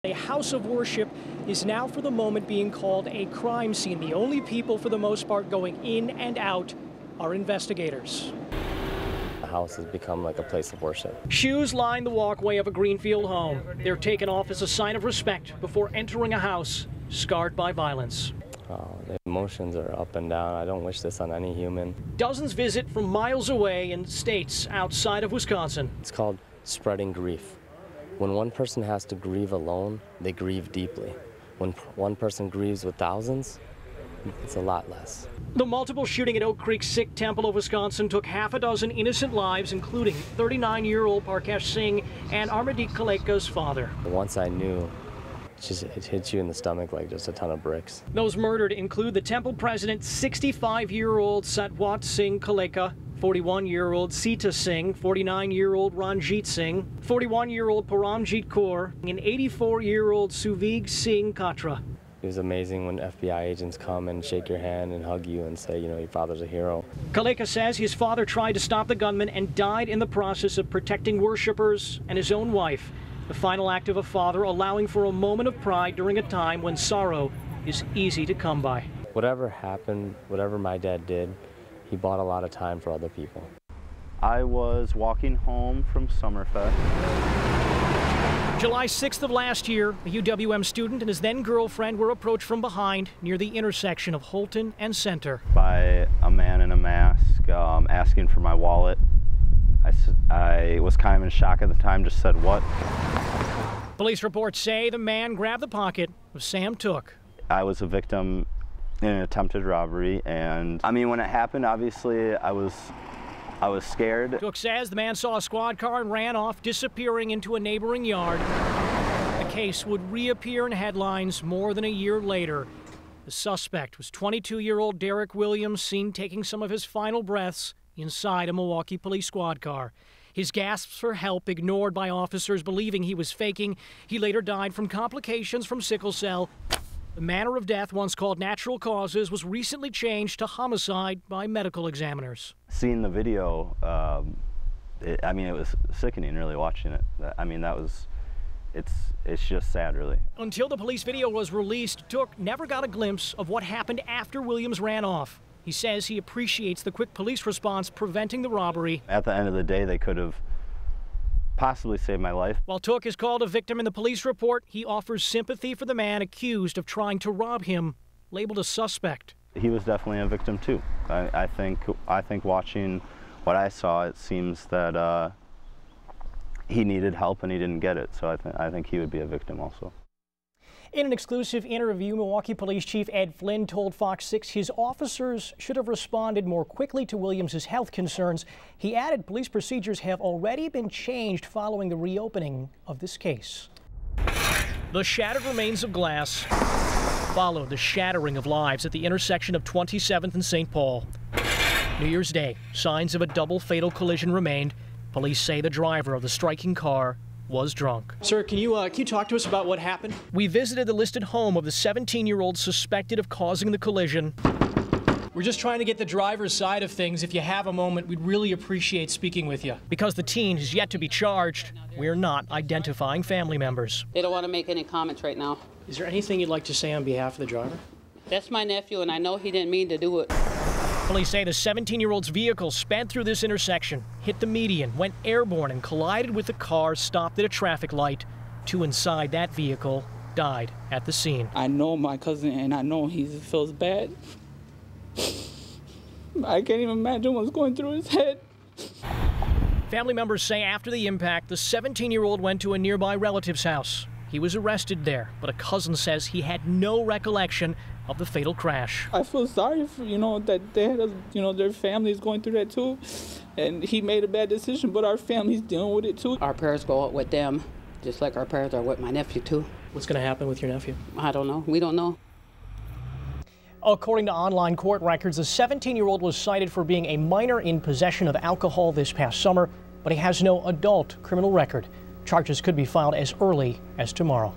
A house of worship is now for the moment being called a crime scene. The only people for the most part going in and out are investigators. The house has become like a place of worship. Shoes line the walkway of a Greenfield home. They're taken off as a sign of respect before entering a house scarred by violence. The emotions are up and down. I don't wish this on any human. Dozens visit from miles away in states outside of Wisconsin. It's called spreading grief. When one person has to grieve alone, they grieve deeply. When one person grieves with thousands, it's a lot less. The multiple shooting at Oak Creek Sikh Temple of Wisconsin took half a dozen innocent lives, including 39-year-old Parkesh Singh and Amardeep Kaleka's father. Once I knew, it hits you in the stomach like just a ton of bricks. Those murdered include the temple president, 65-year-old Satwant Singh Kaleka, 41-year-old Sita Singh, 49-year-old Ranjit Singh, 41-year-old Paramjit Kaur, and 84-year-old Suvig Singh Katra. It was amazing when FBI agents come and shake your hand and hug you and say, you know, your father's a hero. Kaleka says his father tried to stop the gunman and died in the process of protecting worshipers and his own wife. The final act of a father allowing for a moment of pride during a time when sorrow is easy to come by. Whatever happened, whatever my dad did, he bought a lot of time for other people. I was walking home from Summerfest. July 6th of last year, a UWM student and his then-girlfriend were approached from behind near the intersection of Holton and Center. By a man in a mask asking for my wallet. I was kind of in shock at the time, just said, "What?" Police reports say the man grabbed the pocket of Sam Took. I was a victim in an attempted robbery, and I mean, when it happened, obviously I was scared. Took says the man saw a squad car and ran off, disappearing into a neighboring yard. The case would reappear in headlines more than a year later. The suspect was 22-year-old Derek Williams, seen taking some of his final breaths inside a Milwaukee police squad car. His gasps for help ignored by officers believing he was faking. He later died from complications from sickle cell. The manner of death, once called natural causes, was recently changed to homicide by medical examiners. Seeing the video, I mean, it was sickening really watching it. I mean, it's just sad, really. Until the police video was released, Took never got a glimpse of what happened after Williams ran off. He says he appreciates the quick police response preventing the robbery. At the end of the day, they could have possibly saved my life. While Took is called a victim in the police report, he offers sympathy for the man accused of trying to rob him, labeled a suspect. He was definitely a victim too. I think watching what I saw, it seems that he needed help and he didn't get it. So I think he would be a victim also. In an exclusive interview, Milwaukee Police Chief Ed Flynn told Fox 6 his officers should have responded more quickly to Williams' health concerns. He added police procedures have already been changed following the reopening of this case. The shattered remains of glass followed the shattering of lives at the intersection of 27th and St. Paul. New Year's Day, signs of a double fatal collision remained. Police say the driver of the striking car was drunk. Sir, can you talk to us about what happened? We visited the listed home of the 17-year-old suspected of causing the collision. We're just trying to get the driver's side of things. If you have a moment, we'd really appreciate speaking with you. Because the teen is yet to be charged, we're not identifying family members. They don't want to make any comments right now. Is there anything you'd like to say on behalf of the driver? That's my nephew, and I know he didn't mean to do it. Police say the 17-year-old's vehicle sped through this intersection, hit the median, went airborne, and collided with a car stopped at a traffic light. Two inside that vehicle died at the scene. I know my cousin, and I know he feels bad. I can't even imagine what's going through his head. Family members say after the impact, the 17-year-old went to a nearby relative's house. He was arrested there, but a cousin says he had no recollection of the fatal crash. I feel sorry for, that they had, their families going through that too. And he made a bad decision, but our family's dealing with it too. Our prayers go out with them, just like our prayers are with my nephew too. What's going to happen with your nephew? I don't know. We don't know. According to online court records, the 17-year-old was cited for being a minor in possession of alcohol this past summer, but he has no adult criminal record. Charges could be filed as early as tomorrow.